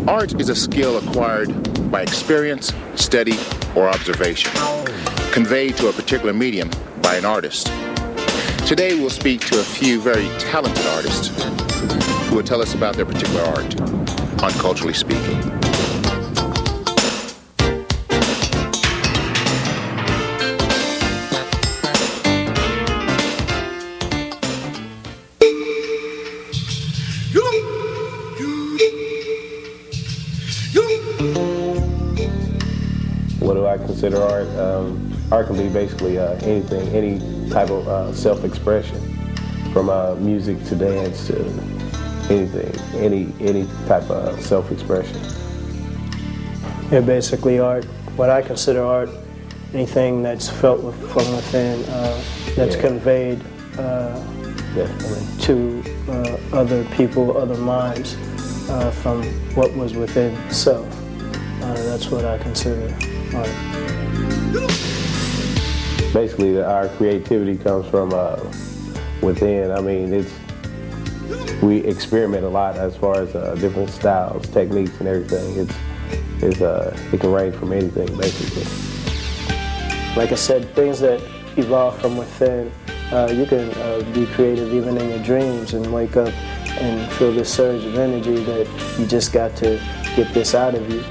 Art is a skill acquired by experience, study, or observation, conveyed to a particular medium by an artist. Today we'll speak to a few very talented artists who will tell us about their particular art, on Culturally Speaking. What do I consider art? Art can be basically anything, any type of self-expression, from music to dance to anything, any type of self-expression. Yeah, basically art. What I consider art, anything that's felt from within, that's conveyed to other people, other minds, from what was within self. That's what I consider art. Basically, our creativity comes from within. I mean, we experiment a lot as far as different styles, techniques, and everything. It can range from anything, basically. Like I said, things that evolve from within. You can be creative even in your dreams and wake up and feel this surge of energy that you just got to get this out of you.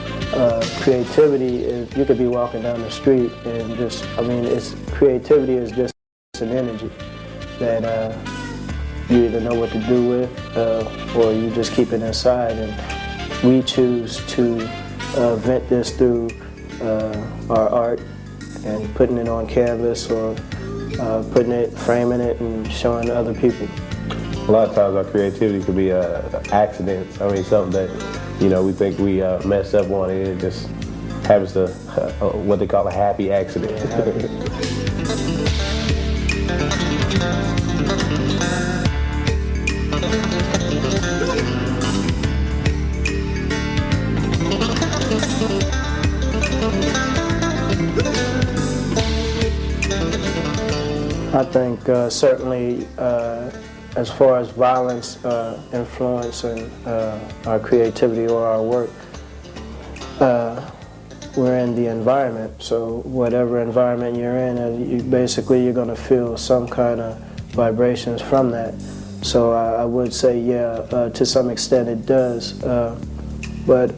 Creativity is, you could be walking down the street and just, creativity is just an energy that you either know what to do with or you just keep it inside. And we choose to vent this through our art and putting it on canvas or framing it and showing to other people. A lot of times our creativity could be accidents. I mean, something that, we think we messed up on, and it just happens to what they call a happy accident. I think certainly as far as violence influence in our creativity or our work, we're in the environment. So whatever environment you're in, you're going to feel some kind of vibrations from that. So I would say, to some extent it does. But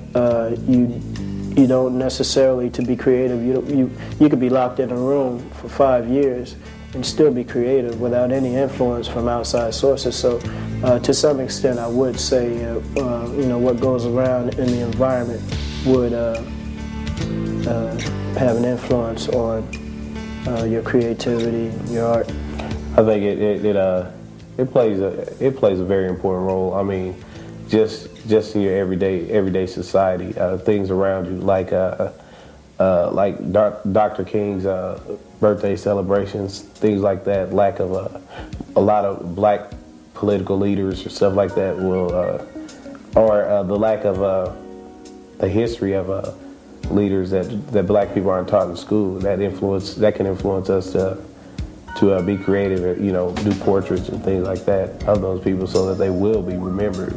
you don't necessarily, to be creative, you could be locked in a room for 5 years and still be creative without any influence from outside sources. So to some extent I would say what goes around in the environment would have an influence on your creativity, your art. I think it plays a very important role. I mean, just in your everyday society, things around you, like Dr. King's birthday celebrations, things like that, lack of a lot of black political leaders or stuff like that or the lack of the history of leaders that black people aren't taught in school, that can influence us to be creative, do portraits and things like that of those people so that they will be remembered.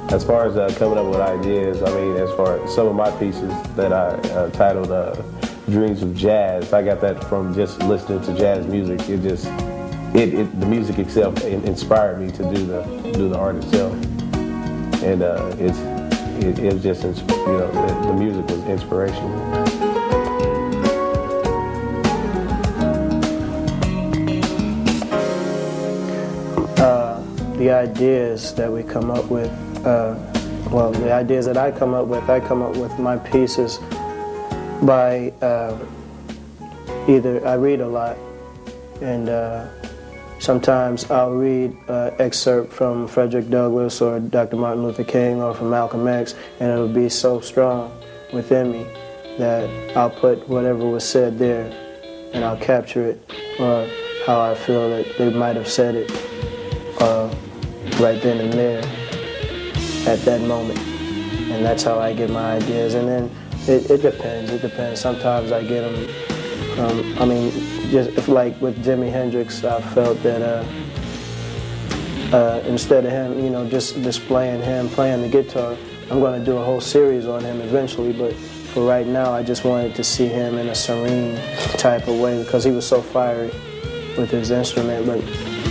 As far as coming up with ideas, as far as some of my pieces that I titled Dreams of Jazz, I got that from just listening to jazz music. The music itself inspired me to do the art itself, and it was just the music was inspirational. The ideas that we come up with. The ideas that I come up with my pieces by either I read a lot, and sometimes I'll read excerpt from Frederick Douglass or Dr. Martin Luther King or from Malcolm X, and it'll be so strong within me that I'll put whatever was said there and I'll capture it, or how I feel that they might have said it right then and there at that moment. And that's how I get my ideas. And then it depends. Sometimes I get them from, I mean, just if, like with Jimi Hendrix, I felt that instead of him, you know, just displaying him playing the guitar, I'm going to do a whole series on him eventually, but for right now, I just wanted to see him in a serene type of way because he was so fiery with his instrument, but,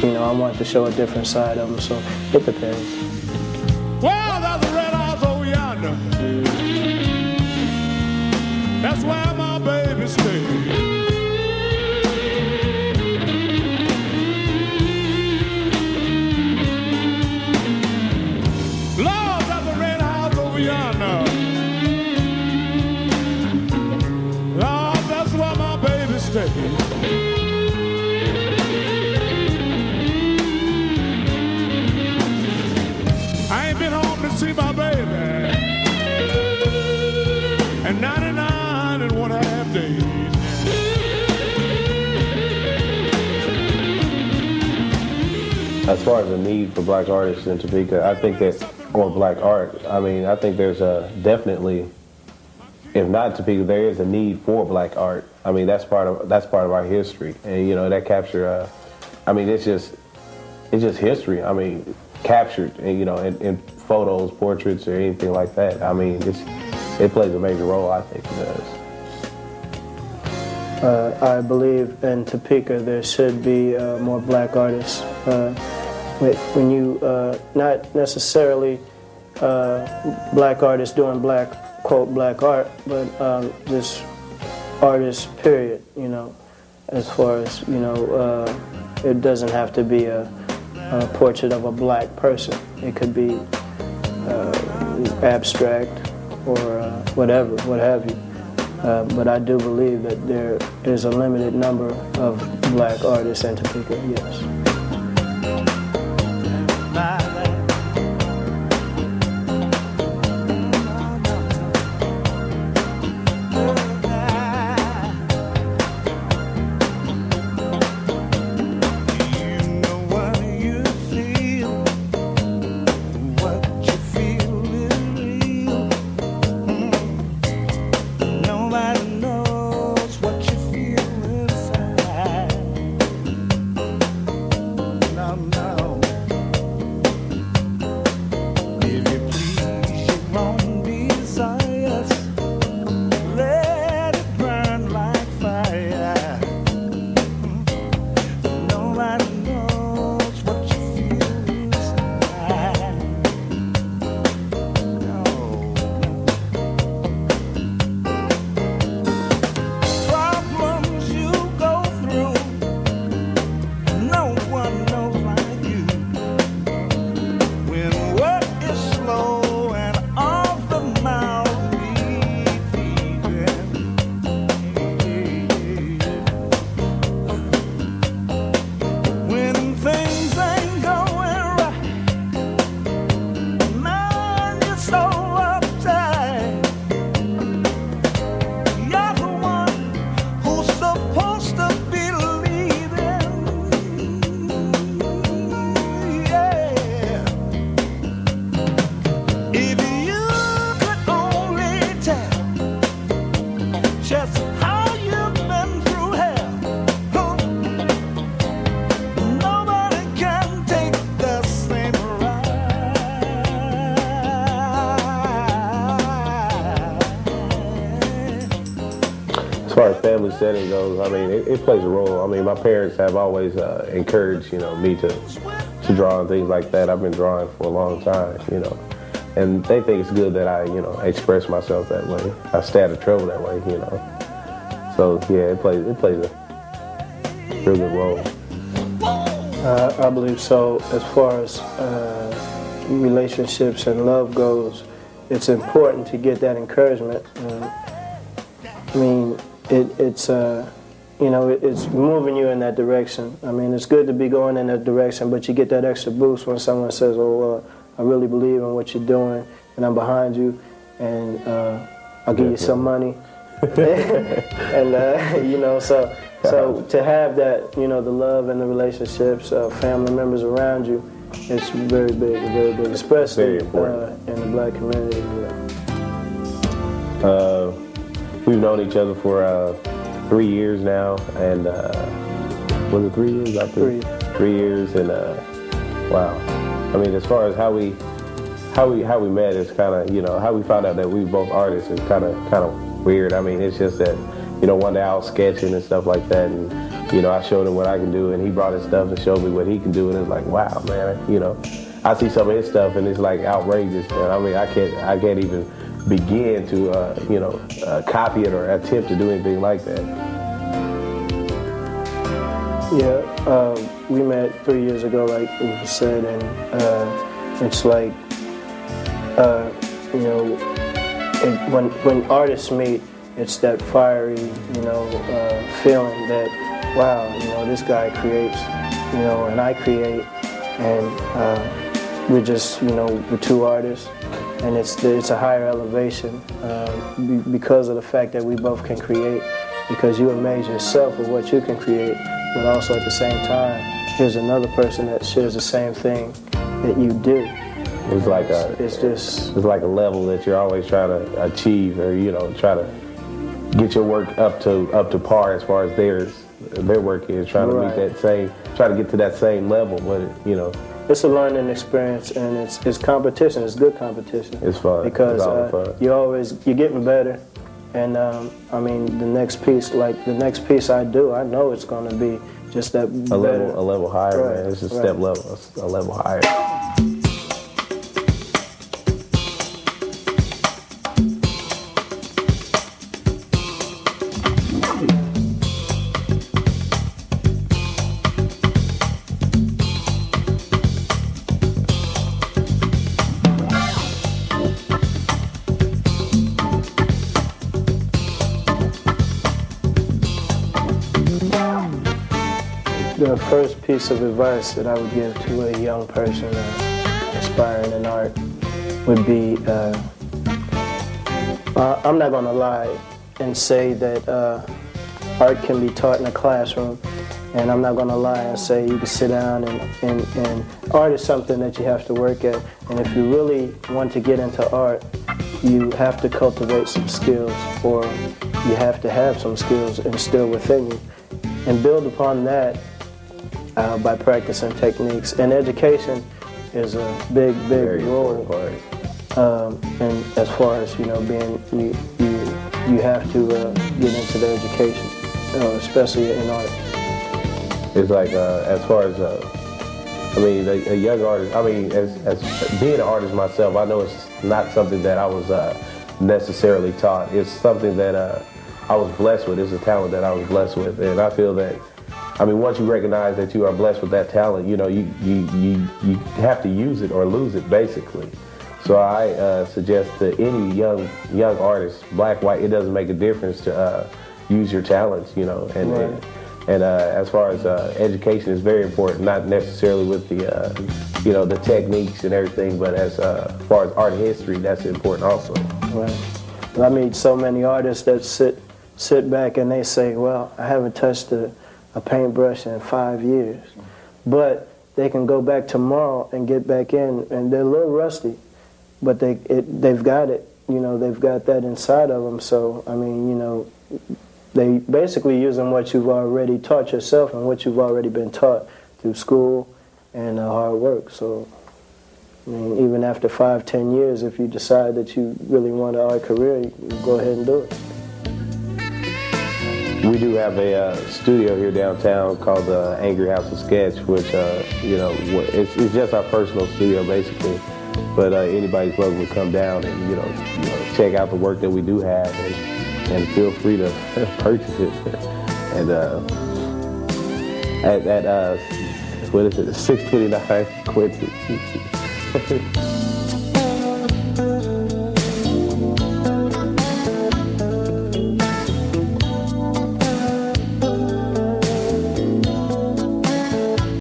you know, I wanted to show a different side of him, so it depends. Well, there's a red house over yonder. That's where my baby stays. I ain't been home to see my baby in 99 and 1/2 days. As far as the need for black artists in Topeka, I think that, or black art, I mean, I think there's definitely, if not Topeka, there is a need for black art. I mean, that's part of our history, and you know that capture. I mean, it's just history. I mean, captured, you know, in photos, portraits, or anything like that. I mean, it plays a major role. I think it does. I believe in Topeka there should be more black artists. When you not necessarily black artists doing quote black art, but just artists, period, you know, as far as, you know, it doesn't have to be a portrait of a black person. It could be abstract or whatever, what have you. But I do believe that there is a limited number of black artists in Topeka, yes. As far as family setting goes, I mean, it plays a role. I mean, my parents have always encouraged, you know, me to draw and things like that. I've been drawing for a long time, you know, and they think it's good that I, you know, express myself that way. I stay out of trouble that way, you know. So yeah, it plays a real good role. I believe so. As far as relationships and love goes, it's important to get that encouragement. I mean, it's you know, it's moving you in that direction. I mean, it's good to be going in that direction, but you get that extra boost when someone says, "Oh, I really believe in what you're doing, and I'm behind you, and I'll give you some money." And you know, so to have that, you know, the love and the relationships, family members around you, it's very big, especially in the black community. We've known each other for 3 years now, and was it 3 years? I think 3 years, and wow. I mean, as far as how we met, it's kind of, you know, how we found out that we were both artists is kind of weird. I mean, it's just that, you know, one day I was sketching and stuff like that, and you know, I showed him what I can do, and he brought his stuff and showed me what he can do, and it's like, wow, man, you know, I see some of his stuff, and it's like outrageous, man. I mean, I can't even begin to, you know, copy it or attempt to do anything like that. Yeah, we met 3 years ago, like we said, and it's like, you know, when artists meet, it's that fiery, you know, feeling that, wow, you know, this guy creates, you know, and I create, and we're just, you know, we're two artists, and it's a higher elevation because of the fact that we both can create, because you amaze yourself with what you can create, but also at the same time, here's another person that shares the same thing that you do. It's like it's like a level that you're always trying to achieve, or, you know, try to get your work up to par as far as their work is, trying to meet that same, try to get to that same level, but you know. It's a learning experience, and it's competition. It's good competition. It's fun because fun. you're getting better, and I mean the next piece I do, I know it's going to be just that a level higher, right, man. It's a step level, a level higher. The first piece of advice that I would give to a young person aspiring in art would be, I'm not going to lie and say that art can be taught in a classroom, and I'm not going to lie and say you can sit down and art is something that you have to work at, and if you really want to get into art, you have to cultivate some skills, or you have to have some skills instilled within you, and build upon that by practicing techniques. And education is a big role. And as far as, you know, you have to get into the education, especially in art. It's like as far as I mean, a young artist. I mean, as being an artist myself, I know it's not something that I was necessarily taught. It's something that I was blessed with. It's a talent that I was blessed with, and I feel that, I mean, once you recognize that you are blessed with that talent, you know, you have to use it or lose it, basically. So I suggest to any young artist, black, white, it doesn't make a difference to use your talents, you know. And right. and as far as education is very important, not necessarily with the you know, the techniques and everything, but as far as art history, that's important also. Right. I meet so many artists that sit back and they say, well, I haven't touched a paintbrush in 5 years, but they can go back tomorrow and get back in, and they're a little rusty, but they've got it, you know, they've got that inside of them. So I mean, you know, they basically using what you've already taught yourself and what you've already been taught through school and hard work. So I mean, even after 5-10 years, if you decide that you really want an art career, you can go ahead and do it. We do have a studio here downtown called the Angry Houze Sketch, which, you know, it's just our personal studio, basically. But anybody's welcome to come down and, you know, check out the work that we do have, and feel free to purchase it. And at what is it, 629 Quincy.